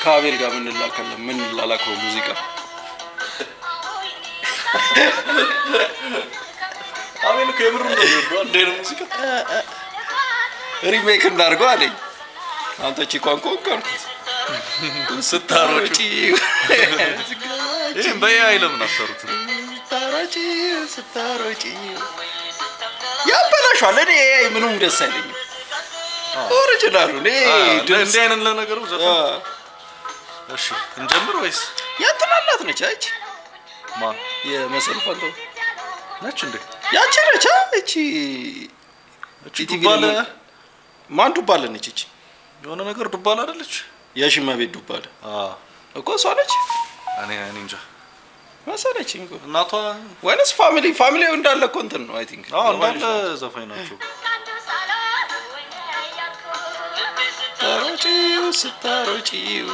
ከአቤል ጋር ምን ላላከው ሙዚቃ አቤል እኮ የምር ነው የሚወደው አንዴ ነው ሙዚቃ ሪሜክ እንዳርገው አለኝ። አንተ ቺኳን ኮንካልኩት ስታሮጪ ይሄን በያይ ለምን አሰሩት? ስታሮጪ ያበላሻል። እኔ ምንም ደስ አይለኝም። ኦሪጂናሉ እንዴ አይነን ለነገሩ ዘፈን። እሺ እንጀምር ወይስ ያትላላት ነች? አይቺ ማን የመሰሉ ፈንቶ ነች እንዴ? ያቺ ነች። እቺ ዱባለ ማን ዱባለ ነች? እቺ የሆነ ነገር ዱባለ አይደለች? የሽመቤት ዱባለ እኮ እሷ ነች። እኔ እንጃ መሰለችኝ እኮ እናቷ ወይስ ፋሚሊው እንዳለ እኮ እንትን ነው። አይ ቲንክ እንዳለ ዘፋኝ ናቸው። ስታሮጪው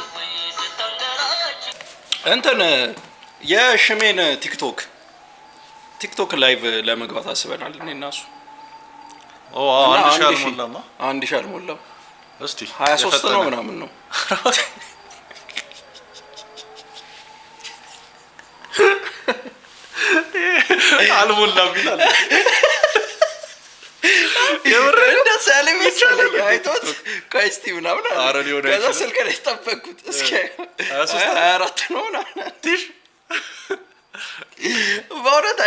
እንትን የሽሜን ቲክቶክ ላይቭ ለመግባት አስበናል እኔ እና እሱ። አንድ ሺህ አልሞላም። እስቲ 23 ነው ምናምን ነው። አልሞላም ይላል። እንደዛ ያለ መሰለኝ አይቶት ከስቲ ምናምን ከዛ ስልክ ላይ ጠበቅኩት። እስኪ 24 ነው ምናምን ትሽ በእውነት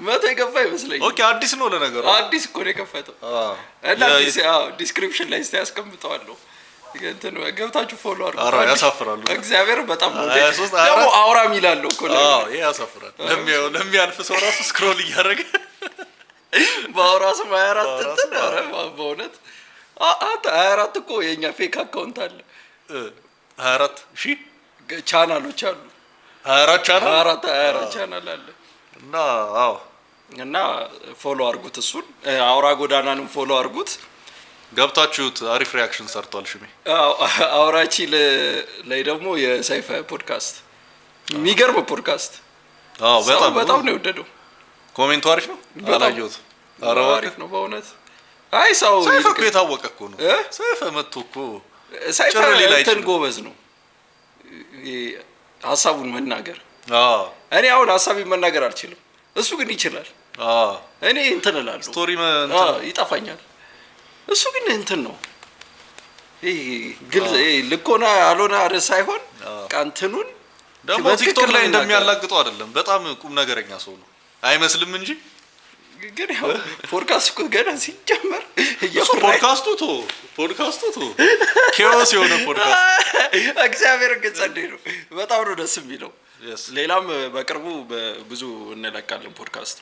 መቶ የገባ ይመስለኝ። ኦኬ አዲስ ነው ለነገሩ። አዲስ እኮ ነው የከፈተው እና ዲስክሪፕሽን ላይ እስቲ ያስቀምጠዋለሁ። እንትን ገብታችሁ ፎሎ አድርጉ። አራ ያሳፍራሉ። እግዚአብሔር በጣም ነው ደግሞ አውራም ይላል እኮ ነው። ይሄ ያሳፍራል። ለሚያልፍ ሰው ራሱ ስክሮል እያደረገ ባውራስ 24 እንትን አረ በእውነት 24 እኮ የኛ ፌክ አካውንት አለ። 24 ሺህ ቻናሎች አሉ። 24 ቻናል አለ እና ፎሎ አድርጉት። እሱን አውራ ጎዳናንም ፎሎ አድርጉት። ገብታችሁት አሪፍ ሪአክሽን ሰርቷል ሽሜ። አውራቺ ላይ ደግሞ የሳይፋ ፖድካስት የሚገርም ፖድካስት። በጣም ነው የወደደው። ኮሜንቱ አሪፍ ነው። አላየሁት። አሪፍ ነው በእውነት። አይ ሰው ሳይፋ እኮ የታወቀ እኮ ነው። ሳይፋ መጥቶ እኮ ሳይፋ እንትን ጎበዝ ነው ሀሳቡን መናገር። እኔ አሁን ሀሳቤን መናገር አልችልም፣ እሱ ግን ይችላል። እኔ እንትን እላለሁ ስቶሪ ይጠፋኛል፣ እሱ ግን እንትን ነው ግልጽ ልኮና ያልሆነ አረ ሳይሆን ቃንትኑን ደግሞ ቲክቶክ ላይ እንደሚያላግጠው አይደለም። በጣም ቁም ነገረኛ ሰው ነው አይመስልም እንጂ ግን ያው ፖድካስት እኮ ገና ሲጀመር ፖድካስቱ ኬዎስ የሆነ ፖድካስት እግዚአብሔር ገጸዴ ነው። በጣም ነው ደስ የሚለው። ሌላም በቅርቡ ብዙ እንለቃለን ፖድካስት።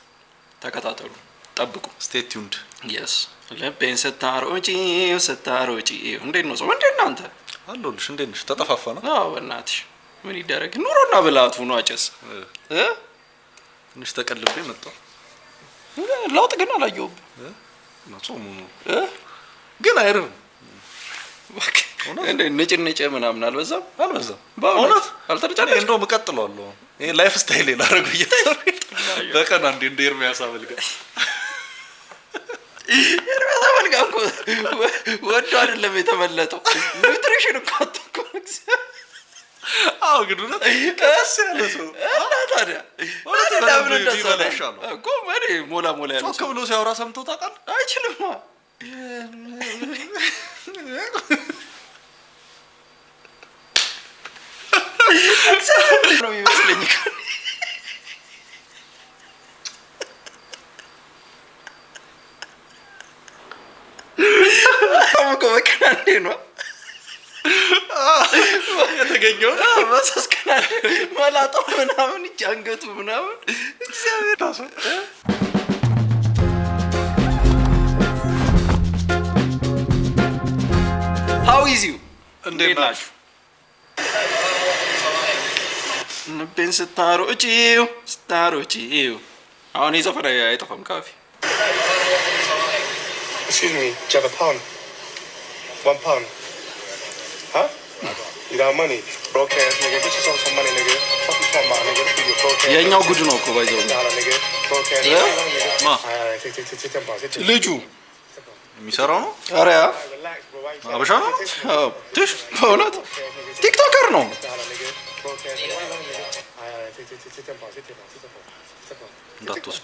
ተከታተሉ፣ ጠብቁ። ስቴይ ቲዩንድ። yes ለቤን ስታሮጪ እንዴት ነው ሰው? እንዴት እናንተ አለሁልሽ። እንዴት ነሽ? ተጠፋፋና? በእናትሽ ምን ይደረግ ኑሮና ብላቱ ነው። አጨስ ትንሽ ተቀልቤ መጣሁ። ለውጥ ግን አላየሁም። ጾሙ ግን አይርም እንዴ ንጭ ምናምን አልበዛም? በእውነት አልተጨነቀም። እንደውም እቀጥላለሁ። ይሄ ላይፍ ስታይል ላደርገው እየተሰራኝ በቀን አንዴ እንደ ኤርሚያስ አበልጋ እኮ ወዶ አይደለም የተመለጠው። ኑትሪሽን እኮ አጥቶ ግን እውነት ቀስ ያለ ሰው ታዲያ ለምን እንደሰራ እኮ ሞላ ያለ ጮክ ብሎ ሲያወራ ሰምተው ታውቃለህ? አይችልም። ነው ይመስለኝ እኮ በቀን አንዴ ነው የተገኘው። በሶስት ቀን አንዴ መላጣው ምናምን አንገቱ ምናምን እግዚአብሔር ታሰ How is you? እንዴት ናችሁ? ንቤን ስታሮጪው አሁን የዘፈን አይጠፋም ካፌ። Excuse me, do you have a pound? 1 pound? Huh? You got money? Broke ass nigga, bitch, you some money, nigga. Fuck you talking about, nigga? This is your broke ass. የኛው ጉድ ነው እኮ ባይዘው nigga. Broke ass nigga. ማ Take 10 pounds. ልጁ የሚሰራው ነው? ኧረ Relax, bro. አበሻ ነው? ትሽ በእውነት ቲክቶከር ነው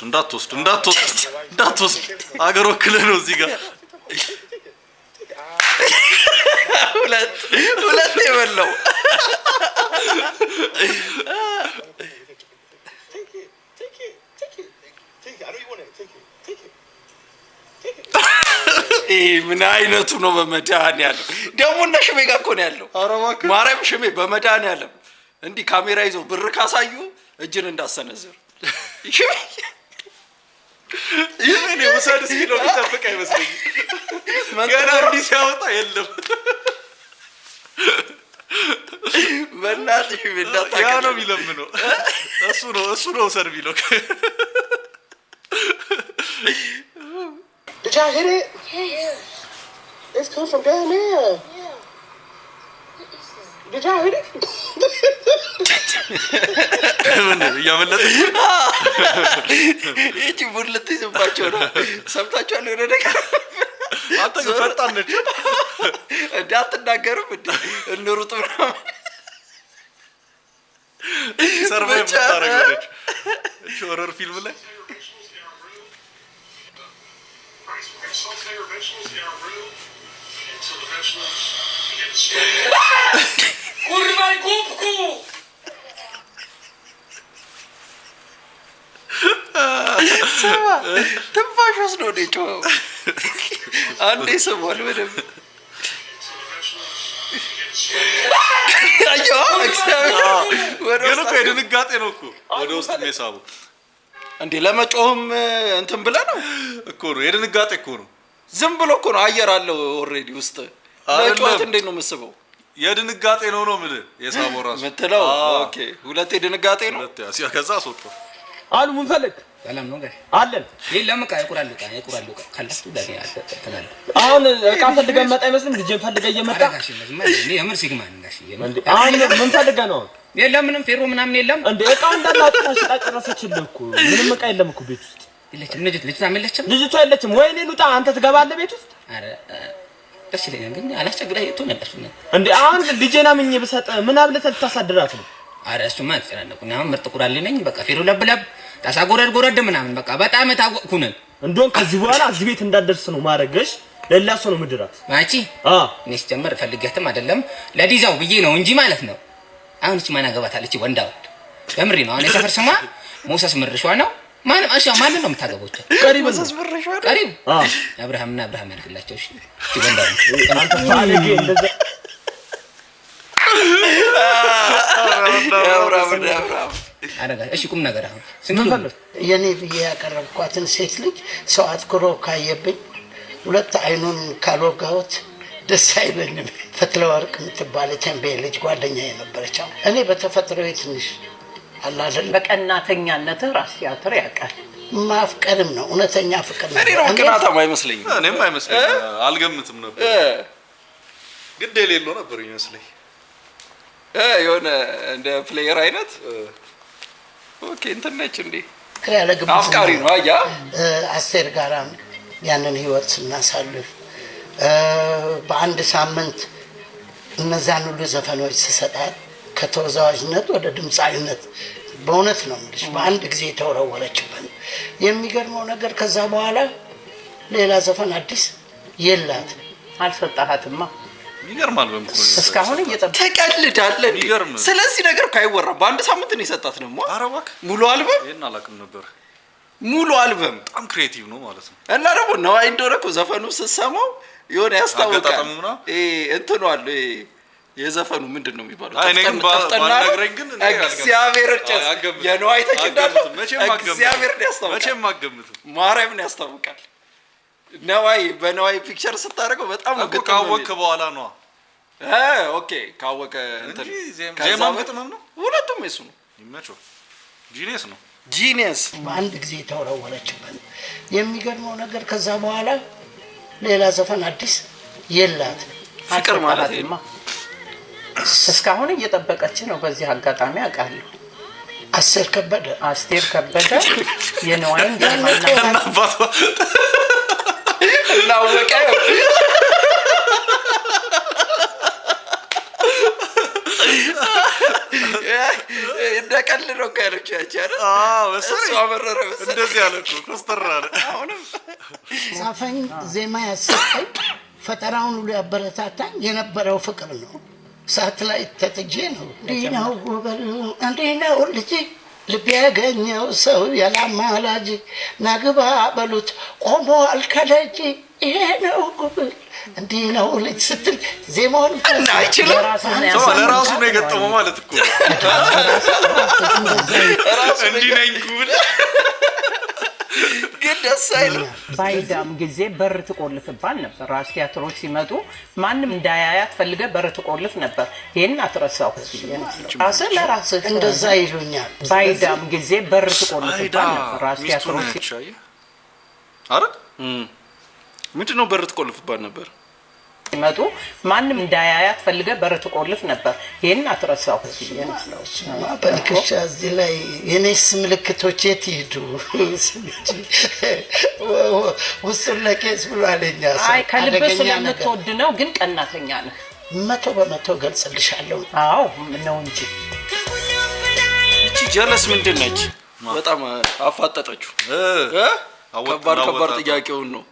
እንዳትወስድ አገር ወክለህ ነው እዚህ ጋር ሁለት የበላው ምን አይነቱ ነው በመድኃኒዓለም ደግሞ እና ሽሜ ጋር እኮ ነው ያለው ማርያም ሽሜ በመድኃኒዓለም እንዲህ ካሜራ ይዞ ብር ካሳዩ እጅን እንዳሰነዝር ይሄኔ ወሰድ ሲሎ ሊጠብቅ አይመስልኝ ገና እንዲህ ሲያወጣ የለም በእናትሽ እንዳታቀ ያ ነው የሚለምነው እሱ ነው ወሰድ ቢለው Did y'all hit it? Yeah. It's come from down there. Yeah. Did y'all hit it? ያመለጠ እቺ ቡልት ይዘባቸው ነው ሰምታችኋል ወደ ነገር አንተ ፈጣን ነች እንዳትናገርም እንሩጥ ነው ሰርቫይቭ ታረጋለች ሆረር ፊልም ላይ Salt and vegetables in our room until the vegetables begin to steam. Kurwa głupku! ትንፋሽ ወስዶ ነው የጮኸው አንዴ ሰማል በደምብ ግን እኮ የድንጋጤ ነው እኮ ወደ ውስጥ የሚሳቡ እንዴ ለመጮህም እንትን ብለህ ነው እኮ ነው የድንጋጤ እኮ ነው ዝም ብሎ እኮ ነው አየር አለው ኦሬዲ ውስጥ ለጮት እንዴት ነው መስበው የድንጋጤ ነው ማለት የሳቦ ራሱ መተለው ኦኬ ሁለቴ ድንጋጤ ነው ሁለቴ ከዛ አስወጣው አሉ ምን ፈልግ ሰላም ነው ጋር አለን የለም የቁራል ካላስ ለኔ አተናል አሁን እቃ ፈልገን መጣ አይመስልም ልጅን ፈልገ እየመጣ እኔ የምር ሲግማን ጋሽ አሁን ምን ፈልገ ነው የለም ምንም ፌሮ ምናምን የለም እንዴ እቃ እንዳላጣ ጨረሰችልህ እኮ ምንም እቃ የለም እኮ ቤት ውስጥ የለችም ልጅቷ የለችም ልጅቷ የለችም ወይኔ ሉጣ አንተ ትገባለህ ቤት ውስጥ አረ ደስ ይለኛል ግን አላስቸግረህ ትሆናለሽ እንዴ አሁን ልጄና ምኝ ብሰጥ ምን አብለህ ልታሳድራት ነው አረ እሱማ አትጨናነቁኝ አሁን ምርጥ ቁራል ነኝ በቃ ፌሮ ለብለብ ታሳጎረድ ምናምን በቃ በጣም ታወቅኩ ነን እንደውን ከዚህ በኋላ እዚህ ቤት እንዳደርስ ነው ማረገሽ ለላ ሰው ነው ምድራት ማቺ እኔስ ጀመር ፈልገህትም አይደለም ለዲዛው ብዬ ነው እንጂ ማለት ነው አሁን እቺ ማን አገባታለች ወንዳው ለምሪ ነው አሁን የሰፈር ስማ ሞሰስ ምርሽዋ ነው ማን ነው የምታገባው ቀሪብ ሞሰስ ምርሽዋ ቀሪብ አብርሃምና አብርሃም ያልክላቸው እሺ ወንዳው አንተ ባለጌ እንደዛ አብርሃም አረጋ እሺ ቁም ነገር አሁን ስንፈልግ የኔ ብዬ ያቀረብኳትን ሴት ልጅ ሰው አትኩሮ ካየብኝ ሁለት አይኑን ካልወጋሁት ደስ አይለኝም ፈትለወርቅ የምትባል ቸምቤ ልጅ ጓደኛዬ ነበረች እኔ በተፈጥሮዬ ትንሽ አላደል በቀናተኛነት ራስ ቲያትር ያውቃል ማፍቀርም ነው እውነተኛ ፍቅር ነው እኔ ነው ቅናታም አይመስለኝም እኔም አይመስለኝም አልገምትም ነበር ግድ የሌለው ነበር ይመስለኝ የሆነ እንደ ፕሌየር አይነት ኦኬ እንትን ነች እንዴ አፍቃሪ ነው አያ አስቴር ጋራ ያንን ህይወት ስናሳልፍ በአንድ ሳምንት እነዛን ሁሉ ዘፈኖች ተሰጣት ከተወዛዋዥነት ወደ ድምጻዊነት በእውነት ነው ማለት በአንድ ጊዜ ተወረወረችብን የሚገርመው ነገር ከዛ በኋላ ሌላ ዘፈን አዲስ የላት አልሰጣሃትማ ይገርማል በምኩ እስካሁን ተቀልዳለህ ስለዚህ ነገር ካይወራ በአንድ ሳምንት ነው የሰጣት ነው አረባክ ሙሉ አልበም ይሄን አላቅም ነበር ሙሉ አልበም በጣም ክሬቲቭ ነው ማለት ነው እና ደግሞ ነው አይንዶረኮ ዘፈኑ ስሰማው የሆነ ያስታውቃል እንትኑ አለ የዘፈኑ ምንድነው የሚባለው ተፍተናግረኝ ግን እግዚአብሔር ጨስ የነው አይተች እንዳለ እግዚአብሔር ያስታውቃል መቼም ማገምቱ ማርያም ነው ያስታውቃል ነዋይ በነዋይ ፒክቸር ስታደርገው በጣም ነው ካወቀ በኋላ ነው ኦኬ ካወቀ እንትን ዜማም ግጥምም ነው ሁለቱም እሱ ነው ይመቸው ጂኒየስ ነው ጂኒየስ በአንድ ጊዜ ተወረወረችብን የሚገርመው ነገር ከዛ በኋላ ሌላ ዘፈን አዲስ የላት ፍቅር ማለት ነው እስካሁን እየጠበቀች ነው በዚህ አጋጣሚ አውቃለሁ አስቴር ከበደ የነዋይን ጀማና ናወቀ ነው ካለች ያቻለ መሰለኝ እሱ አመረረ መሰለኝ እንደዚህ ያለ እኮ ኮስተር አለ። አሁንም ጻፈኝ ዜማ ያሰጠኝ ፈጠራውን ሁሉ ያበረታታኝ የነበረው ፍቅር ነው። ሳትላይት ተጥጄ ነው እንዲህ ነው ጉብል እንዲህ ነው ልጅ ልብ ያገኘው ሰው ያላማላጅ ናግባ በሉት ቆሞ አልከለጅ ይሄ ነው ጉብል እንዲህ ነው ልጅ ስትል ዜማውን አይችልም ለራሱ ነው የገጠመው ማለት እኮ እንዲህ ነኝ ጉብል ግን ደስ አይልም። ባይዳም ጊዜ በር ትቆልፍባል ነበር። ራስ ቲያትሮች ሲመጡ ማንም እንዳያያት ፈልገህ በር ትቆልፍ ነበር። ይሄን አትረሳው። ራስህ ለራስህ እንደዛ ይሉኛል። ባይዳም ጊዜ በር ትቆልፍባል ነበር። ራስ ቲያትሮች አረ ምንድን ነው በር ትቆልፍባል ነበር? ሲመጡ ማንም እንዳያያት ፈልገህ በር ትቆልፍ ነበር። ይሄን አትረሳው። በልክሻ እዚህ ላይ የኔስ ምልክቶች የት ይሄዱ? ውስጡን ለቄስ ብሎ አለኛ ሰው። አይ ከልብ ስለምትወድ ነው፣ ግን ቀናተኛ ነህ። 100% ገልጽልሻለሁ። አዎ ነው እንጂ እቺ ጀለስ ምንድን ነች? በጣም አፋጠጠችው። ከባድ ጥያቄውን ነው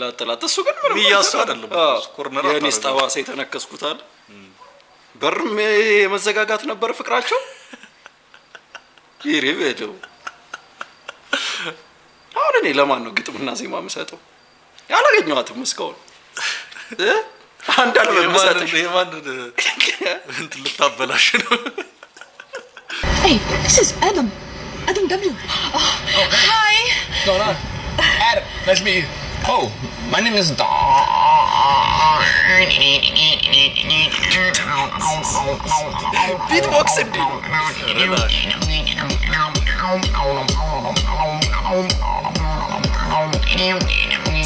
ላጥላት። እሱ ግን ምንም ይያሱ አይደለም ኮርነር የኔስ ጠባሳ የተነከስኩታል። በርም የመዘጋጋት ነበር ፍቅራቸው። ይሪበለው አሁን እኔ ለማን ነው ግጥምና ዜማ የምሰጠው? ያላገኘኋትም እስካሁን አንዳንድ መሰጠሽ የማን እንትን ልታበላሽ ነው? Hey, this is Adam. Adam W. Oh, hi. What's going on? Adam, nice to meet you. Oh, my name is Beatbox እንዴ?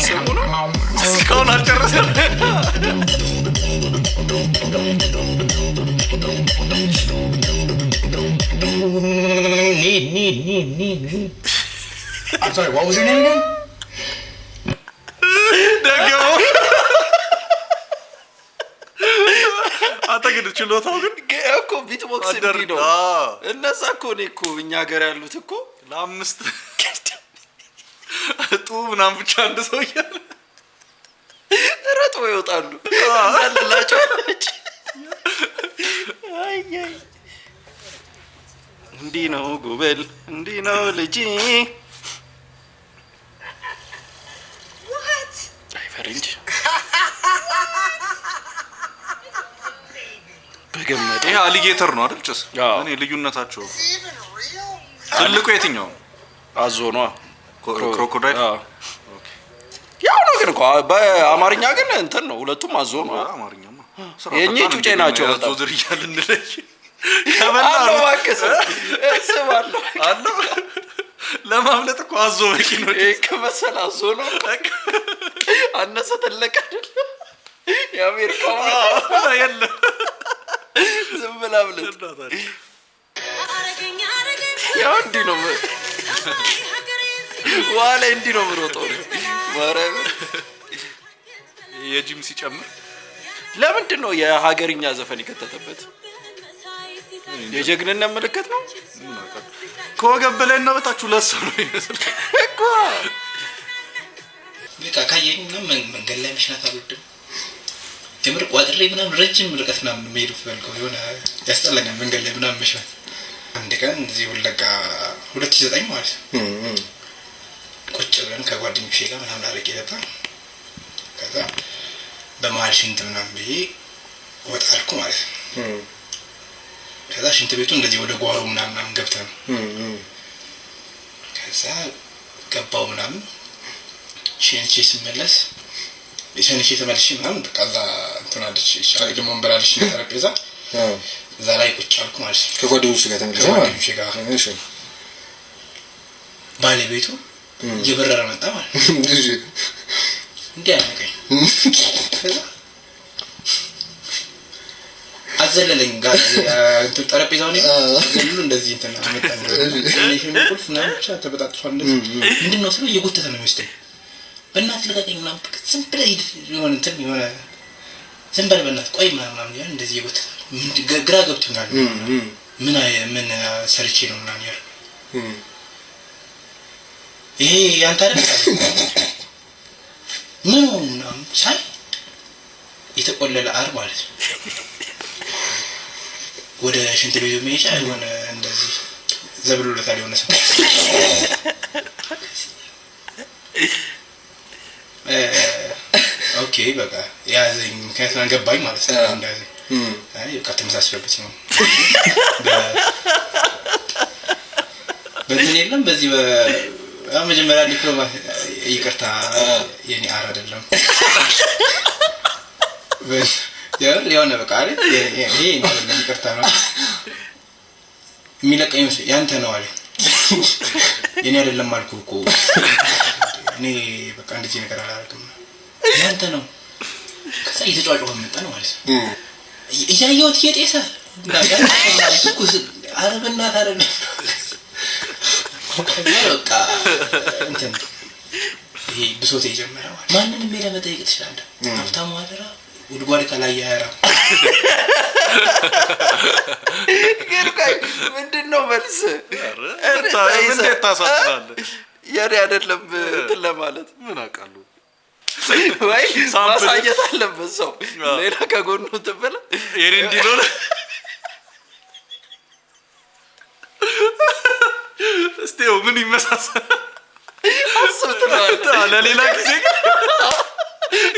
ስሙ ነው? እስካሁን አልጨረሰም። Need. I'm sorry, what was your name again? ደግሞ አታገድ ችሎታው ግን እኮ ቢትቦክስ እንዲህ ነው። እነዛ እኮ እኔ እኮ እኛ ሀገር ያሉት እኮ ለአምስት ጡ ምናምን ብቻ አንድ ሰው እያለ ረጦ ይወጣሉ እንዳለላቸው። እንዲህ ነው ጉብል፣ እንዲህ ነው ልጅ። አይ ፈረንጅ በገመደ ይሄ አሊጌተር ነው አይደል? ጭስ እኔ ልዩነታቸው ትልቁ የትኛው አዞ ነው? ክሮኮዳይል ያው ነው ግን እኮ በአማርኛ ግን እንትን ነው። ሁለቱም አዞ ነው። አማርኛማ የኔ ጩጬ ናቸው። አዞ ዝርያ ልንለይ አለው ዋከሰ እስባለሁ አለው ለማምለጥ እኮ አዞ በቂ ነው። ከመሰል አዞ ነው። አነሰ ተለቀ አይደል? የአሜሪካው የለም ዝም ብላ ብለህ ያው እንዲህ ነው ዋለ እንዲህ ነው የምሮጠው። ማረም የጂም ሲጨምር ለምንድን ነው የሀገርኛ ዘፈን የከተተበት? የጀግንነት ምልክት ነው። ከወገብ በላይና በታች ለሱ ነው ይመስል እኮ በቃ ካየኝ ምናምን መንገድ ላይ መሽናት አልወድም። ጀምር ቋጥሬ ምናምን ረጅም ርቀት ምናምን መሄድ ፈልገው የሆነ ያስጠላኛል መንገድ ላይ ምናምን መሽናት። አንድ ቀን እዚህ ወለጋ 2009 ማለት ነው ቁጭ ብለን ከጓደኞቼ ጋር ምናምን አረቄ ጠጣን። ከዛ በመሀል ሽንት ምናምን ብዬ ወጣ አልኩ ማለት ነው። ከዛ ሽንት ቤቱ እንደዚህ ወደ ጓሮ ምናምን ገብተን ከዛ ገባው ምናምን ሸንቼ ስመለስ የሸንቼ ተመልሼ ምናምን በቃ እዛ እንትን አለች ይሻላል ደግሞ ወንበራለች ጠረጴዛ እዛ ላይ ቁጭ አልኩ ማለት ነው። ከጓደኞቼ ጋር ተመልሰህ ከጓደኞቼ ጋር እሺ። ባለቤቱ እየበረረ መጣ ማለት ነው። እንዲህ አደረገኝ። ከዛ አዘለለኝ ጋር እንትን ጠረጴዛው ላይ ሁሉ እንደዚህ እንትን አመጣኝ። እኔ ቁልፍ ምናምን ብቻ ተበጣጥሷል። ምንድን ነው ስለው እየጎተተ ነው የሚወስደኝ። በእናትህ ልቀቀኝ ምናምን ዝም ብለህ ሂድ የሆነ እንትን የሆነ ዝም በል በእናትህ ቆይ ምናምን እንደዚህ እየጎተተ ግራ ገብቶኛል። ምን ሰርቼ ነው እና ነው ይሄ ያንተ አይደል ነው ሳይ የተቆለለ አር ማለት ነው ወደ ሽንት ቤት መሄጃ የሆነ እንደዚህ ዘብሎለታል የሆነ ሰው ኦኬ በቃ ያዘኝ ምክንያቱም አንገባኝ ማለት ነው እንደዚህ አይ በቃ ተመሳስለበት ነው በዚህ የለም በዚህ በመጀመሪያ ዲፕሎማ ይቅርታ የኔ አር አይደለም የሆነ በቃ አይደል ይሄ ነው ይቅርታ ነው የሚለቀኝ ያንተ ነው አለ የኔ አይደለም አልኩህ እኮ እኔ በቃ እንደዚህ ነገር አላደርግም ያንተ ነው ከዛ እየተጫጫሁ መጣ ነው ማለት ነው እያየሁት እየጤሰ ኩስ አረብና ታረብ በቃ እንትን ይሄ ብሶት የጀመረው ማንንም ለመጠየቅ ትችላለህ ሀብታሙ አደራ ጉድጓድ ከላይ ያራ ግን ቆይ ምንድነው መልስ እንዴት ታሳፍራለህ ያሬ አይደለም እንትን ለማለት ምን አውቃለሁ ወይ ማሳየት አለበት ሰው ሌላ ከጎኑ ትበለ የኔ እንዲኖር እስቴው ምን ይመሳሰል አስብት ለሌላ ጊዜ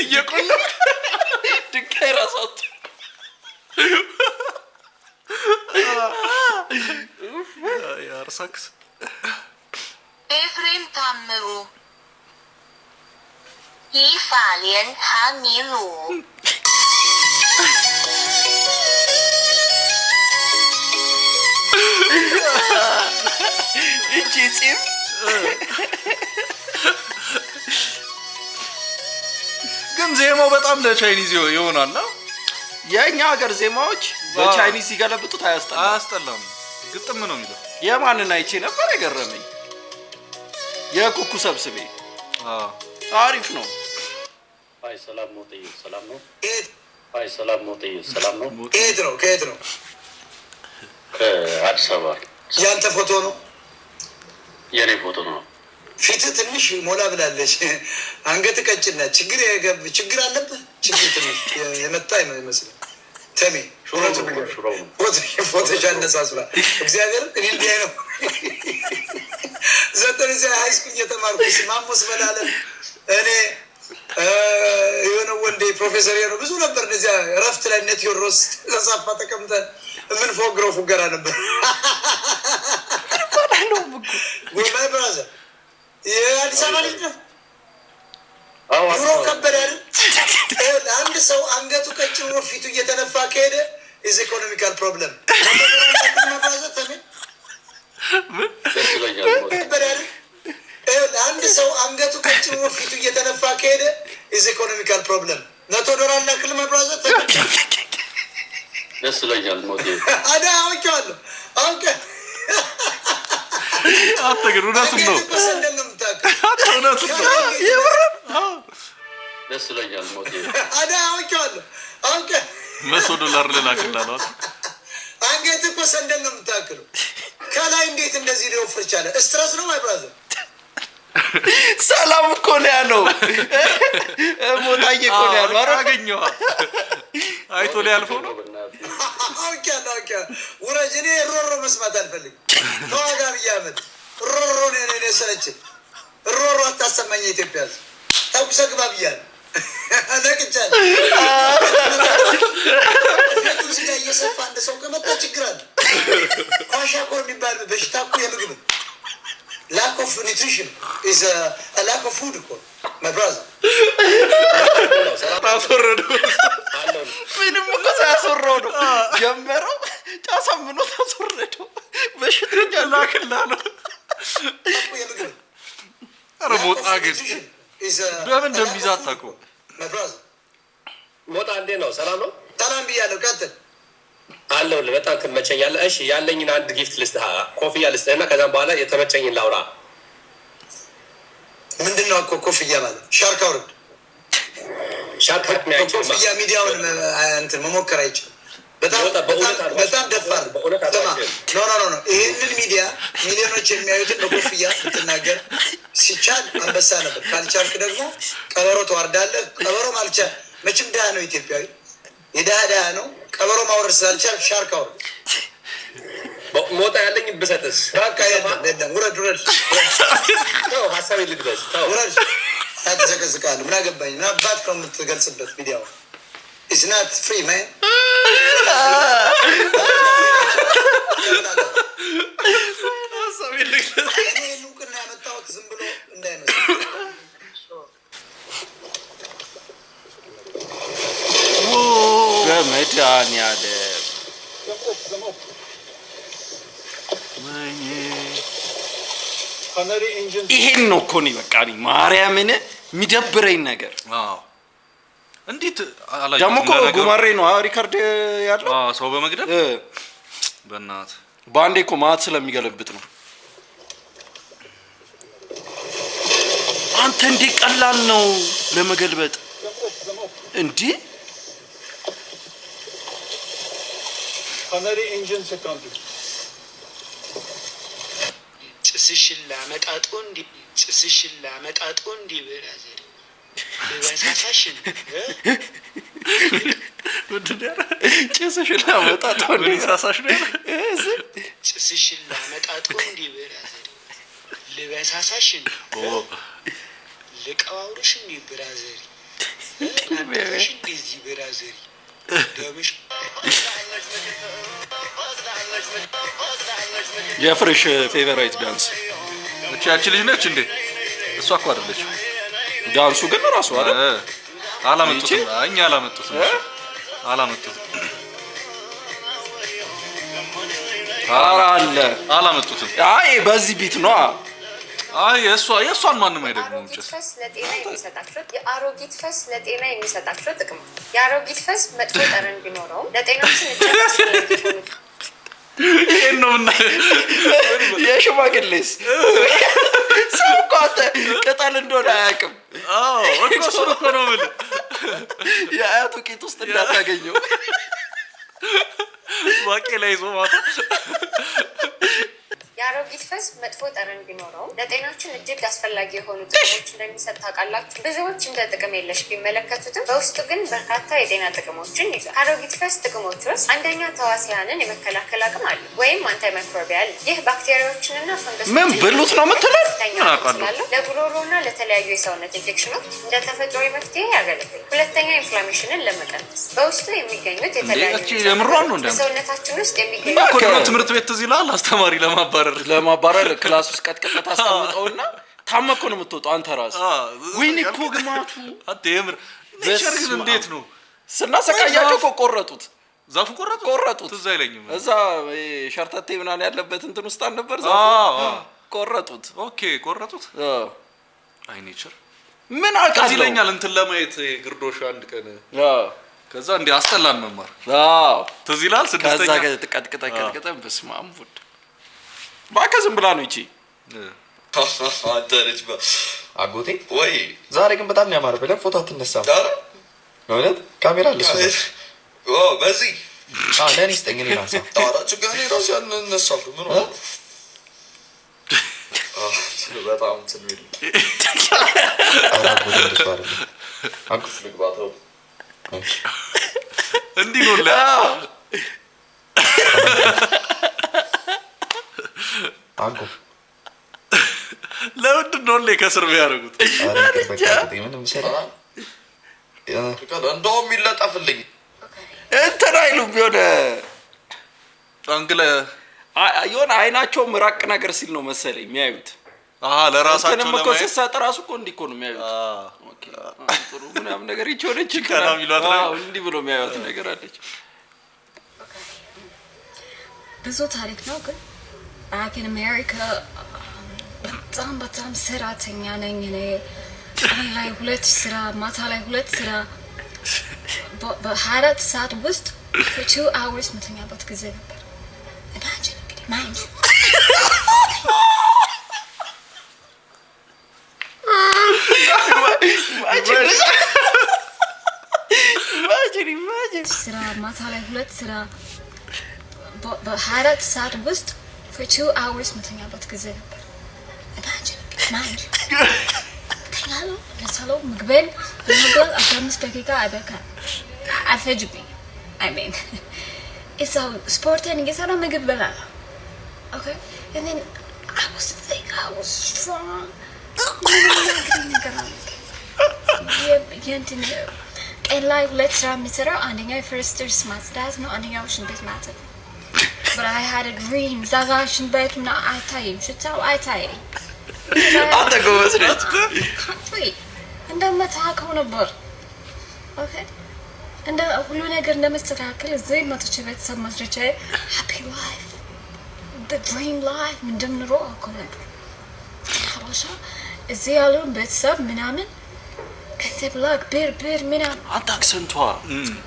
እየቆለ ድንጋይ ራሳት ያርሳክስ ኤፍሬም ታምሩ ይፋሌን ሃሚሉ እቺ ጺም ግን ዜማው በጣም ለቻይኒዝ ይሆናል ነው የኛ ሀገር ዜማዎች በቻይኒዝ ሲገለብጡት አያስጠላም ግጥም ነው የሚለው የማንን አይቼ ነበር የገረመኝ የኩኩ ሰብስቤ አሪፍ ነው አይ ሰላም ነው ጥይ ሰላም ነው አይ ሰላም ነው ጥይ ሰላም ነው ከየት ነው ከአዲስ አበባ ያንተ ፎቶ ነው የኔ ፎቶ ነው ፊት ትንሽ ሞላ ብላለች አንገት ቀጭና ችግር አለበት ችግር ትንሽ የመጣ ይመስል ተሜ ፎቶ ሻነሳስራ እግዚአብሔር እኔ እንዲህ ነው ዘጠኝ ሃይስኩል እየተማርኩ ማሙስ በላለም እኔ የሆነ ወንዴ ፕሮፌሰር ነው ብዙ ነበር እንደዚያ ረፍት ላይ ነት ዮሮስ ተሳፋ ተቀምጠን ምን ፎግሮ ፉገራ ነበር ወማይ ብራዘር የአዲስ አበባ ልጅ ነው ኑሮ ከበደ አይደል አንድ ሰው አንገቱ ቀጭን ነው ፊቱ እየተነፋ ከሄደ is economical problem አንድ ሰው አንገቱ ቀጭን ነው ፊቱ እየተነፋ ከሄደ is economical problem $100 ላክል ማብራዘት ደስ ይለኛል ሞቴ አዳ አውቄዋለሁ አትግሩ እውነቱን ነው እውነቱን ነው ደስ ይለኛል ሞቴ አዳ አውቄዋለሁ $100 ልላክልህ ነው አንገት እኮ ሰንደል ነው የምታክለው ከላይ እንዴት እንደዚህ ሊወፍር ቻለ ስትረስ ነው ማይብራዘር ሰላም እኮ ነው ያለው ሞታዬ እኮ ነው ያለው አገኘዋ አይቶ ሊያልፈው ነው አውቄ ወራጅ እኔ ሮሮ መስማት አልፈልግም ተዋጋ ብያመት ሮሮ ነው ሰለች ሮሮ አታሰማኝ ኢትዮጵያ ታውቁ ሰግባ ብያለሁ ነቅቻለሁ እዚህ ጋር እየሰፋ እንደ ሰው ከመጣ ችግር አለ ኳሻኮር የሚባል በሽታ እኮ የምግብ lack of nutrition is a lack of food my brother ታስወረደው ምንም እኮ ሳያስወረው ነው ጀመረው ታሳምኖ ታስወረደው በሽተኛ ላክላ ነው ኧረ ሞጣ ግን በምን እንደሚይዝ አታውቀውም my brother ሞጣ እንዴት ነው ሰላም ነው ሰላም ብያለሁ ቀጥል አለው በጣም ትመቸኛለህ እሺ ያለኝን አንድ ጊፍት ልስጥህ ኮፍያ ልስጥህና ከዛም በኋላ የተመቸኝን ላውራ ምንድነው እኮ ኮፍያ ማለት ሻርክ አውርድ ሻርክ የሚያይችል ኮፍያ ሚዲያውን እንትን መሞከር አይችልም በጣም ደፋር ኖ ይህንን ሚዲያ ሚሊዮኖች የሚያዩትን በኮፍያ ስትናገር ሲቻል አንበሳ ነበር። ካልቻልክ ደግሞ ቀበሮ ተዋርዳለህ። ቀበሮ ማልቻል መቼም ድሃ ነው ኢትዮጵያዊ የድሃ ነው። ቀበሮ ማውረድ ስላልቻል ሻርክ አውርድ። ሞጣ ያለኝ ብሰጥስ በቃ የለም ውረድ ሀሳቤ ልግለጽ ውረድ። አትዘቀዝቃለህ። ምን አገባኝ? ምን አባት ነው የምትገልጽበት ሚዲያው? It's not free, man. ይሄን ነው እኮ ነው በቃ እኔ ማርያምን የሚደብረኝ ነገር። እንዴት ደግሞ እኮ ጉማሬ ነው ሪካርድ ያለው ሰው በመግደል በእናት በአንዴ እኮ ማት ስለሚገለብጥ ነው። አንተ እንዴ ቀላል ነው ለመገልበጥ እንዴ? ካናሪ ኢንጂን ሰካንቱ ጭስሽላ መጣጡ እንዲ ብራዘር በሳሳሽን ጭስሽላ መጣጡ እንዲ ሳሳሽ ነው ጭስሽላ መጣጡ እንዲ ብራዘር ልበሳሳሽን ልቀዋውርሽ እንዲ ብራዘር አንተሽ እንዲ ብራዘር ደምሽ የፍሬሽ ፌቨራይት ዳንስ እቺ ልጅ ነች እንዴ? እሷ እኮ አይደለች። ዳንሱ ግን ራሱ አይደል? አላመጡትም። እኛ አላመጡትም። አራለ አላመጡትም። አይ በዚህ ቢት ነው። አይ የእሷን ማንም አይደግም። ፈስ ለጤና የሚሰጣቸው የአሮጊት ፈስ ለጤና የሚሰጣቸው ጥቅም የአሮጊት ፈስ መጥፎ ጠረን ቢኖረው ለጤናችን እጅግ ይሄን ነው እና የሽማግሌስ ሰውቋት ቅጠል እንደሆነ አያውቅም። እኮ እሱ እኮ ነው ማለት የአያቱ ቂጥ ውስጥ እንዳታገኘው ባቄላ ይዞ ማለት የአሮጊት ፈስ መጥፎ ጠረን ቢኖረው ለጤናችን እጅግ አስፈላጊ የሆኑ ጥቅሞች እንደሚሰጥ ታውቃላችሁ። ብዙዎች እንደ ጥቅም የለሽ ቢመለከቱትም በውስጡ ግን በርካታ የጤና ጥቅሞችን ይዟል። አሮጊት ፈስ ጥቅሞች ውስጥ አንደኛ ተዋሲያንን የመከላከል አቅም አለው ወይም አንታይማይክሮቢያል። ይህ ባክቴሪያዎችንና ፈንገሶችን ምን ብሉት ነው የምትለው? ለጉሮሮና ለተለያዩ የሰውነት ኢንፌክሽኖች እንደ ተፈጥሯዊ መፍትሄ ያገለግላል። ሁለተኛ ኢንፍላሜሽንን ለመቀነስ በውስጡ የሚገኙት የተለያዩ ሰውነታችን ውስጥ የሚገኙ ትምህርት ቤት ትዝ ይላል አስተማሪ ለማባረር ክላስ ውስጥ ቀጥቀጣ አስቀምጠውና ታመኮ ነው የምትወጣው አንተ ራስ ወይኔ እኮ ግማቱ አትምር ነቸር ግን እንዴት ነው ስናሰቃያቸው እኮ ቆረጡት። ዛፉ ቆረጡት ትዝ አይለኝም። እዛ ሸርተቴ ምናምን ያለበት እንትን ውስጥ አልነበር ዛፉ ቆረጡት። ኦኬ ቆረጡት። አይ ኔቸር ምን አቃዝ ይለኛል እንትን ለማየት ግርዶሽ አንድ ቀን ከዛ እንዴ አስጠላን መማር። ትዝ ይላል ስድስተኛ ከዛ ተቀጥቀጠ በስመ አብ ወልድ ባካ ዝም ብላ ነው እቺ አንተልጅ አጎቴ ወይ ዛሬ ግን በጣም ያማረ ብለን ፎቶ አትነሳም? ዳራ ማለት ካሜራ አለ እሱ በዚህ ለኔ ስጠኝ እኔ ላንሳ። ዳራ ችግር ራስ ያነሳሉ ምን ነው በጣም ትንሚል አራጎ እንደሱ አይደለም። አቁፍ ልግባታው እንዲህ ነው አንጎ ለምንድን ነው ከስር ቢያደርጉት? እንደውም ይለጠፍልኝ እንትን አይሉም የሆነ አንግለ የሆነ አይናቸው ምራቅ ነገር ሲል ነው መሰለኝ የሚያዩት። ለራሳቸው ለማየት እኮ ሲሰጥ ራሱ እኮ እንዲህ እኮ ነው የሚያዩት። ኦኬ ጥሩ ምናምን ነገር ይቾለች ከናም ይሏት ነው እንዲህ ብሎ የሚያዩት ነገር አለች። ብዙ ታሪክ ነው ግን back in America በጣም ሰራተኛ ነኝ እኔ። ቀን ላይ 2 ስራ ማታ ላይ 2 ስራ በ24 ሰዓት ውስጥ for 2 hours መተኛበት ጊዜ ነበር። imagine እንግዲህ mind ስራ ማታ ላይ 2 ስራ በ24 ሰዓት ውስጥ for 2 hours መተኛበት ጊዜ ነበር። imagine ተኛለሁ ለሰለው ምግቤን ለመብላት 15 ደቂቃ አይበቃም አይፈጅብኝ I mean it's a sporting እየሰራሁ ምግብ በላለሁ okay and then I was strong ቀን ላይ 2 ስራ የሚሰራው አንደኛው የፈርስተርስ ማጽዳት ነው አንደኛው ሽንት ቤት ማጠብ but I had a dream ዛጋ ሽንት ቤት እና አይታይም ሽታው አይታይም አንተ ጎበዝ ነህ እንደምታውቀው ነበር okay እንደ ሁሉ ነገር እንደመስተካከል እዚህ መጥቼ ቤተሰብ መስርቼ happy life the dream life እንደምኖር አውቀው ነበር ሀበሻ እዚህ ያለው ቤተሰብ ምናምን ከዚህ ብላክ ብር ምናምን አንተ አክሰንቷ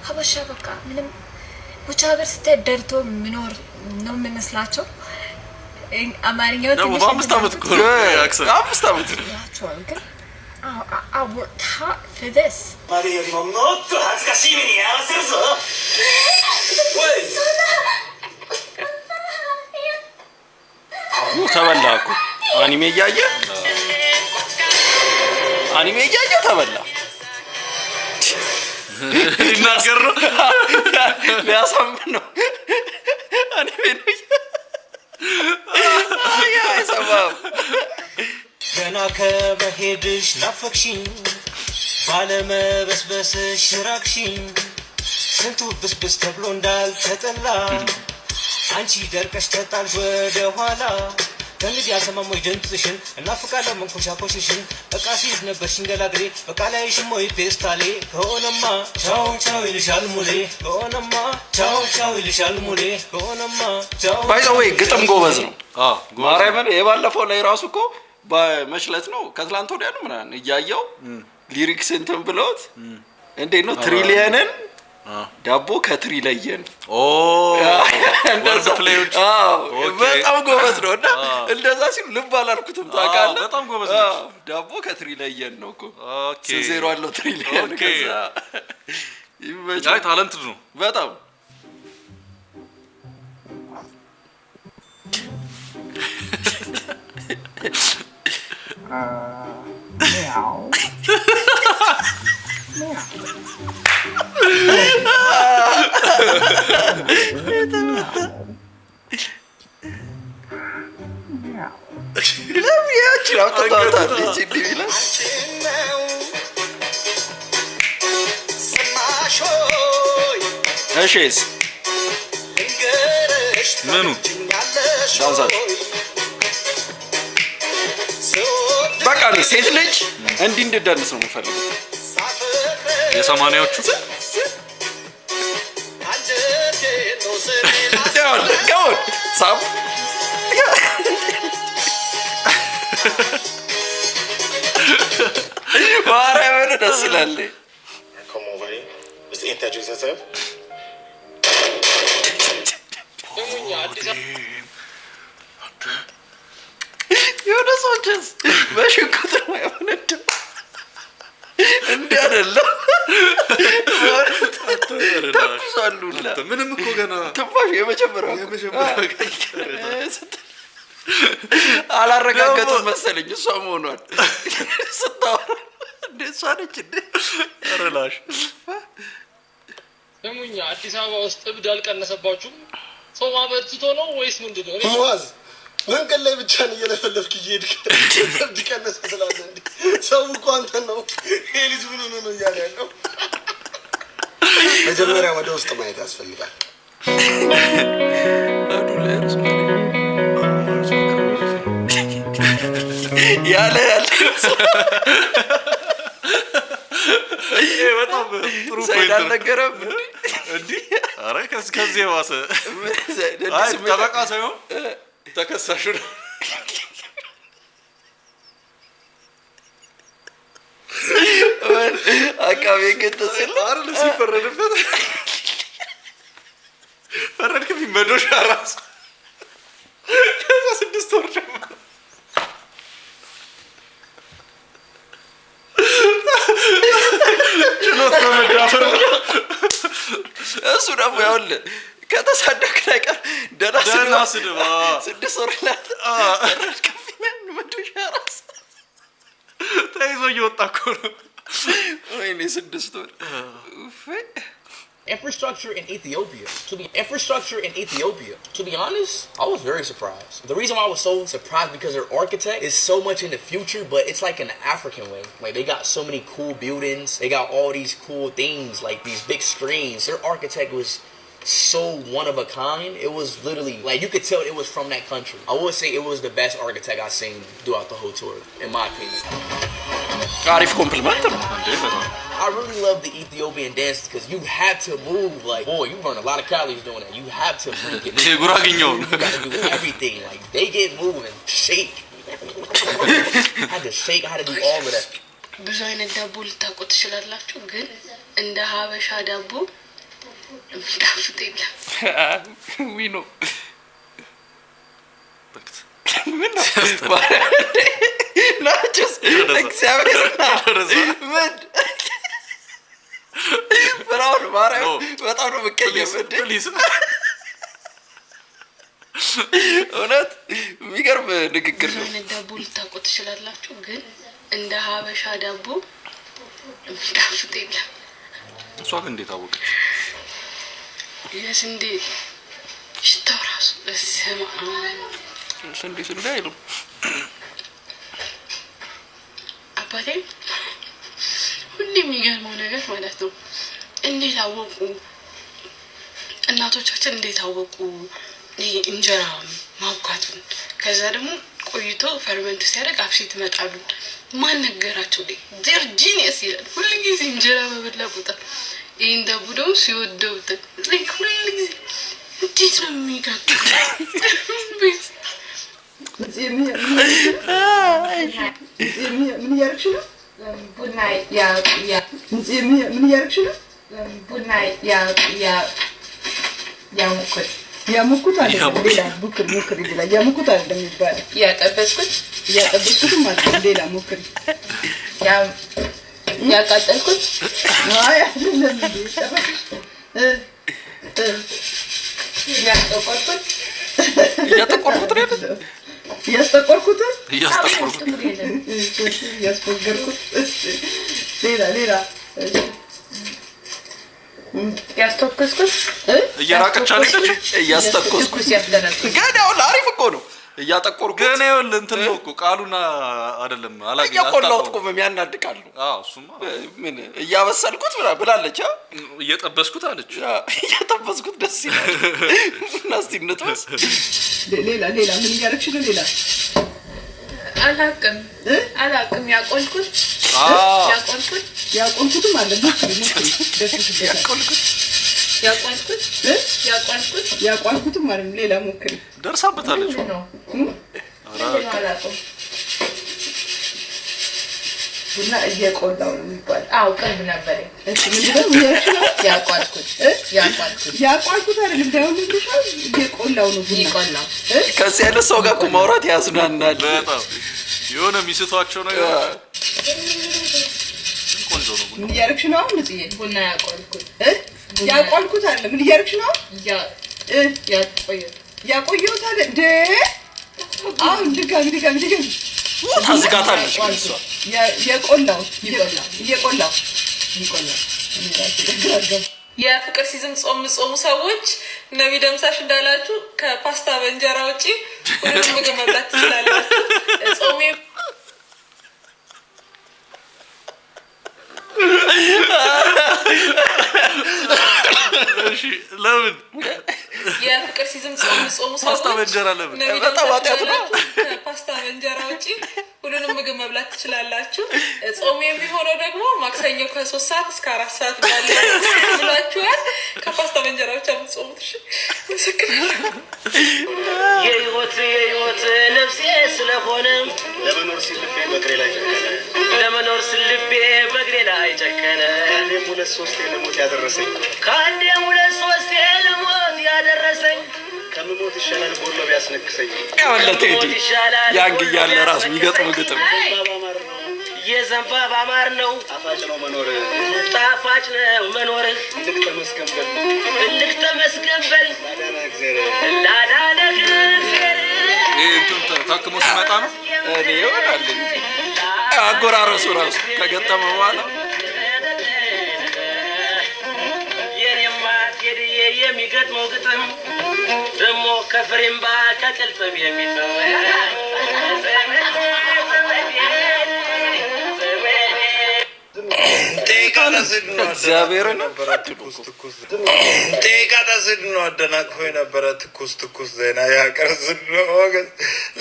ሀበሻ በቃ ምንም ውጭ ሀገር ስትሄድ ደርቶ ምኖር ነው የሚመስላቸው አማርኛው ትንሽ በአምስት ዓመት እኮ ነው አክሰንት 5 ዓመት ያቸዋል ግን I worked hard for this. Maria, no, hazukashimi ni yaseru. Wait. ተበላ እኮ አኒሜ እያየ ተበላ ይናገር ነው ሊያሳምን ነው አኒሜ ነው አይ ሰባብ ገና ከመሄድሽ ናፈቅሽኝ ባለመበስበስሽ ራቅሽኝ ስንቱ ብስብስ ተብሎ እንዳልተጠላ አንቺ ደርቀሽ ተጣልሽ ወደ ኋላ ከእንግዲህ አልሰማም ወይ ድምፅሽን እናፍቃለሁ መንኮሻኮሽሽን በቃ ሲይዝ ነበር ሽንገላግሬ በቃ ላይሽም ወይ ፌስታሌ ከሆነማ ቻው ቻው ይልሻል ሙሌ ከሆነማ ቻው ቻው ይልሻል ሙሌ ከሆነማ ቻው ባይዘው ግጥም ጎበዝ ነው ማርያምን የባለፈው ላይ ራሱ እኮ በመሽለት ነው ከትላንት ወዲያ ነው ምናምን እያየው ሊሪክስ እንትን ብሎት እንዴት ነው ትሪሊየንን ዳቦ ከትሪ ለየን እንደዛ ፕሌዮች በጣም ጎበዝ ነው እና እንደዛ ሲሉ ልብ አላልኩትም ታውቃለህ በጣም ጎበዝ ነው ዳቦ ከትሪ ለየን ነው እኮ ኦኬ ዜሮ አለው ትሪሊየን ከዛ ይመቻል ታለንት ነው በጣም meow. እሺስ ምኑ ዳንሳች በቃ ነው ሴት ልጅ እንዲህ እንድደንስ ነው የምፈልገው የሰማንያዎቹ ጋውን ሳብ ማርያምን ደስ ይላል Come over here. Let's introduce yourself. የሆነ ሰዎችስ በሽንኩርት ነው ያመነደው እንዲህ አይደለም ተኩሳሉላ ምንም እኮ ገና ትንፋሽ የመጀመሪያው አላረጋገጡም መሰለኝ እሷ መሆኗን ስታወራ እንደ እሷ ነች እንደ ረላሽ ስሙኝ አዲስ አበባ ውስጥ እብድ አልቀነሰባችሁም ሰው ማበርትቶ ነው ወይስ ምንድነው ሙአዝ መንገድ ላይ ብቻ ነው እየለፈለፍክ እየሄድክ እብድ ቀነሰ ስላለ እንዴ ሰው እኮ አንተን ነው ይሄ ልጅ ምን ሆነ ነው እያለ ያለው መጀመሪያ ወደ ውስጥ ማየት ያስፈልጋል ያለ ይሄ በጣም ጥሩ ፖይንት አልነገረም እንዴ አረ ከዚህ ዋሰ አይ ተበቃ ሳይሆን ተከሳሹ ነው አቃቤ ገጥ ሲል አይደል ሲፈረድበት ፈረድክ ቢመዶሽ አራስ ከዛ 6 ወር ጀምሮ ችሎት በመዳፈር እሱ ደግሞ ያውልህ ከተሳደብክ ነገር ደህና ስድብ 6 ወር ላይ ከፍለን መድረሻ ራስ ተይዞ እየወጣ እኮ ነው ወይኔ 6 ወር Infrastructure in Ethiopia. To be honest, I was very surprised. The reason why I was so surprised because their architect is so much in the future, but it's like in an African way. Like they got so many cool buildings. They got all these cool things, like these big screens. Their architect was so one of a kind. It was literally like you could tell it was from that country. I would say it was the best architect I've seen throughout the whole tour, in my opinion. Arif compliment. I really love the Ethiopian dances because you have to move like, boy, you burn a lot of calories doing that. You have to really get moving. You gotta do everything. Like they get moving, shake. I had to shake. I had to do all of that. ብዙ አይነት ዳቦ ልታውቁ ትችላላችሁ ግን እንደ ሀበሻ ዳቦ የሚጣፍጥ የለም we know ምን ነው not just እግዚአብሔር ምን ብራውን ማርያም በጣም ነው መቀየም ፕሊዝ እውነት የሚገርም ንግግር ነው ዳቦ ልታውቁ ትችላላችሁ ግን እንደ ሀበሻ ዳቦ የሚጣፍጥ የለም እሷ ግን እንዴት አወቀች የስንዴ ሽታው ራሱ በስመ አብ ስንዴ አይሉ አባቴ ሁሌ የሚገርመው ነገር ማለት ነው እንዴት አወቁ እናቶቻችን እንዴት አወቁ እንጀራ ማውካቱን ከዛ ደግሞ ቆይቶ ፈርመንት ሲያደርግ አብሽት ይመጣሉ ማን ነገራቸው ዴር ጂኒየስ ይላል ሁሉ ጊዜ እንጀራ በበላ ቁጥር ይሄን ዳቦ ደግሞ ሲወደውት like ሁሉ ጊዜ እንዴት ነው የሚጋግረው ምን ያርክሽ ነው ቡና ያ ምን ያርክሽ ነው ቡና ያሙኩት አለ ሌላ ቡክር ይላል ያሙኩት አለ የሚባል ያጠበስኩት ማለት ሌላ ሙክር ያቃጠልኩት አይ አይደለም እንዴ ተፈሽ ያጠቆርኩት ሌላ ያስተኮስኩት እየራቀች አለች እያስተኮስኩት ግን ያው አሪፍ እኮ ነው እያጠቆርኩት ግን ይኸውል እንትን ነው እኮ ቃሉና አይደለም አላገኝ እያቆላሁት እኮ የሚያናድቃሉ እሱማ ምን እያበሰልኩት ብላለች እየጠበስኩት አለች እየጠበስኩት ደስ ይላል ናስቲ ነጥስ ሌላ ምን እያደረግሽ ነው ሌላ አላቅም ያቆልኩት ያቆልኩትም አለ ያቆልኩትም ማለት ሌላ ሞክሪ ደርሳበታለች ቡና እየቆላው ነው የሚባል ቅርብ ነበር እሺ ምንድነው ያቋልኩት አይደለም ዳውን ልጅሻል እየቆላው ነው ይቆላው ከዚህ ያለ ሰው ጋር ማውራት ያዝናናል በጣም የሆነ ሚስቷቸው ነገር ቆንጆ ነው ምን ያርክሽ ነው ምጥዬ ቡና ያቋልኩት አለ ምን ያርክሽ ነው ያቆየሁት አለ እንዴ አሁን ድጋሚ ታዝጋታለች እሷ የቆላው የፍቅር ሲዝም ጾሙ ሰዎች ነቢ ደምሳሽ እንዳላችሁ ከፓስታ በእንጀራ ውጪ ሁሉንም ምግብ መብላት ትችላላችሁ ጾሜ እሺ ለምን የፍቅር ሲዝም ጾሙ ፓስታ በእንጀራ ለምን በጣም አጥያት ነው ፓስታ በእንጀራ ውጪ ሁሉንም ምግብ መብላት ትችላላችሁ ጾም የሚሆነው ደግሞ ማክሰኞ ከ3 ሰዓት እስከ 4 ሰዓት ባለው ብላችኋል ከፓስታ በእንጀራ ብቻ የምትጾሙት እሺ መስክራለሁ የህይወት ነፍሴ ስለሆነ ለመኖር ሲልቤ በእግሬ ላይ ጨከነ ከአንዴም 2-3 ለሞት ያደረሰኝ ከምሞት ይሻላል ቦሎ ቢያስነክሰኝ ያወለቴ ያንግ ያለ ራስ የሚገጥም ግጥም የዘንባባ ማር ነው ጣፋጭ ነው መኖርህ ጣፋጭ ነው መኖርህ እልክ ተመስገንበል ላዳነህ እንትን ታክሞ ሲመጣ ነው እኔ ይሆናል አጎራረሱ ራሱ ከገጠመ በኋላ የኔማ ቴዲዬ የሚገጥመው ግጥም ደሞ ከፍሬምባ ከቅልጥም የሚጥም እግዚአብሔር ነው ጤቃታ ስድ ነው አደናቅፎ የነበረ ትኩስ ዜና ያቀርስል ነው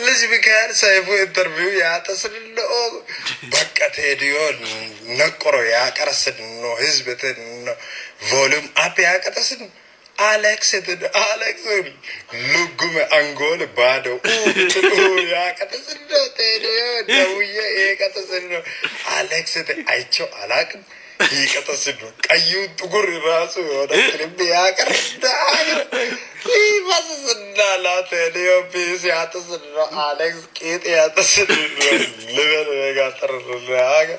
ልጅ ሚካኤል ሰይፉ ኢንተርቪው ያጠስል ነው በቃ ቴዲዮ ነቆሮ ያቀርስል ነው ህዝብትን ነው ቮሉም አፕ ያቀርስል Alex lugume angole bado ya kata sendo Tedio dawiye kata sendo Alex aicho alak hi kata sendo kayu tugur rasu oda trip ya karda hi mas sendala Tedio bis ya ta sendo Alex kit ya ta sendo level ga tarlaga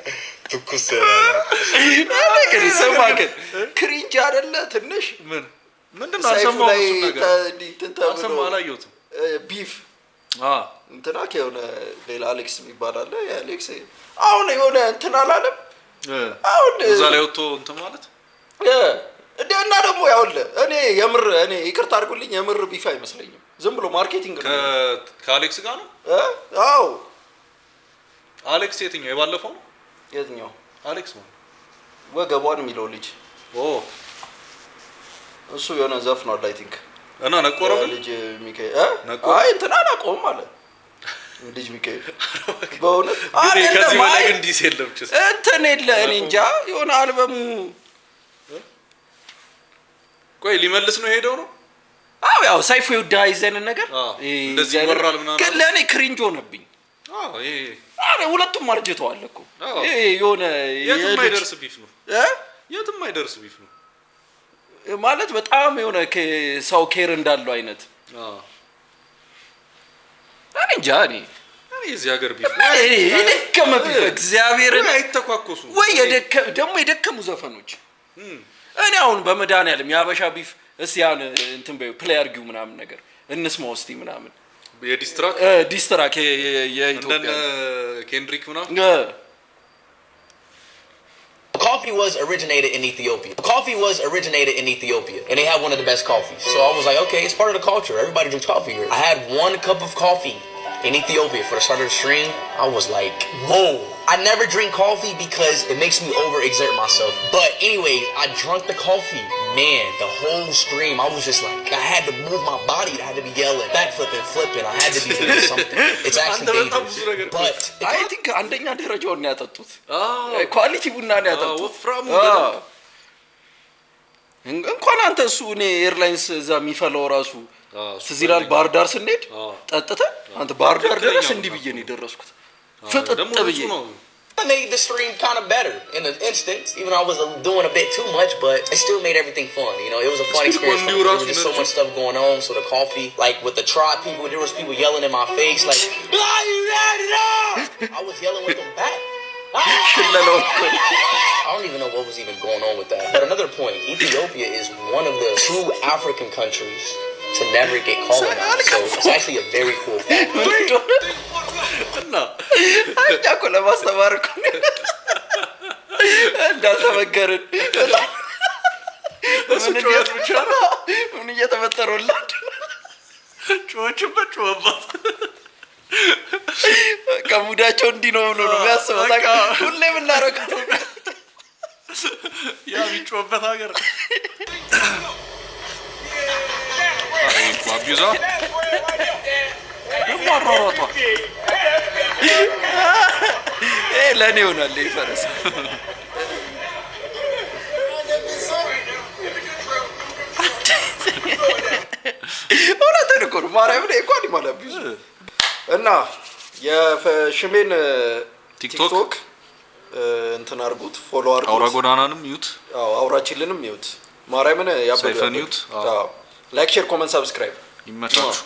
tukusera ana kiri samake cringe አይደለ ትንሽ ምንድነው አሰማው እሱ ነገር አሰማው አላየሁትም ቢፍ እንትና ከሆነ ሌላ አሌክስ የሚባል አለ የአሌክስ አሁን የሆነ እንትና አላለም አሁን እዛ ላይ ወጥቶ እንትን ማለት እና ደግሞ ያውለ እኔ ይቅርታ አድርጉልኝ የምር ቢፍ አይመስለኝም ዝም ብሎ ማርኬቲንግ ነው ከአሌክስ ጋር ነው አዎ አሌክስ የትኛው የባለፈው ነው የትኛው አሌክስ ነው ወገቧን የሚለው ልጅ እሱ የሆነ ዘፍኗል አይ ቲንክ እና ነቆረው ልጅ ሚካኤል አይ እንትና አቆም ማለት ልጅ ሚካኤል በእውነት ከዚህ በላይ ግን ዲስ የለም እንትን የለ እኔ እንጃ የሆነ አልበሙ ቆይ ሊመልስ ነው ሄደው ነው አዎ ያው ሰይፉ ይዳይዘን ነገር እንደዚህ ወራል ምናምን ግን ለኔ ክሪንጅ ሆነብኝ አረ ሁለቱም አርጅተዋል እኮ የሆነ የትም አይደርስ ቢፍ ነው የትም አይደርስ ቢፍ ነው ማለት በጣም የሆነ ሰው ኬር እንዳለው አይነት እንጃ እኔ እዚህ ሀገር ቢፍ የደከመ ቢፍ እግዚአብሔርን አይተኳኮሱ ወይ ደግሞ የደከሙ ዘፈኖች እኔ አሁን በመድኃኒዓለም የአበሻ ቢፍ እስቲ ያን እንትን በዩ ፕሌይ አርጊው ምናምን ነገር እንስማው እስቲ ምናምን ዲስትራክ የኢትዮጵያ ኬንድሪክ ምናምን Coffee was originated in Ethiopia. And they have one of the best coffees. So I was like, okay, it's part of the culture. Everybody drinks coffee here. I had 1 cup of coffee in Ethiopia for the start of the stream. I was like, whoa. I never drink coffee because it makes me overexert myself. But anyways, I drank the coffee. Man, the whole stream, I was just like, I had to move my body. I had to be yelling, backflipping, flipping. I had to be doing something. It's actually dangerous. But I think አንደኛ ደረጃውን ነው ያጠጡት ኳሊቲ ቡና ነው ያጠጡት ወፍራሙ እንኳን አንተ እሱ እኔ ኤርላይንስ እዛ የሚፈለው ራሱ ትዝ ይላል ባህር ዳር ስንሄድ ጠጥተን አንተ ባህር ዳር ድረስ እንዲህ ብዬ ነው የደረስኩት ፍጥጥ ብዬ I made the stream kind of better in an instance, even though I was doing a bit too much, but it still made everything fun. You know, it was a fun experience. There was just so much stuff going on. So the coffee, like with the tribe people, there was people yelling in my face, like, I was yelling with them back. I don't even know what was even going on with that. But another point, Ethiopia is one of the 2 African countries to never get colonized. So it's actually a very cool fact. No. Ya con la basta barco. እንዳልተመገርን ምን እየተመጠሩላት ጮችበት ከሙዳቸው እንዲህ ነው ነው የሚያስበው ሁሌ ምናረጋት ያ ቢጮበት ሀገር አቢዛ ማራራቷ ለኔ ሆናል ይፈረስ እኮ ነው ማርያም ላይ እንኳን ይማላብኝ እና የሽሜን ቲክቶክ እንትን አርጉት ፎሎ አርጉት አውራ ጎዳናንም ይዩት አውራችልንም ይዩት ማርያምን ያበደ ሰይፈን ይዩት ላይክ ሼር ኮሜንት ሰብስክራይብ ይመቻችሁ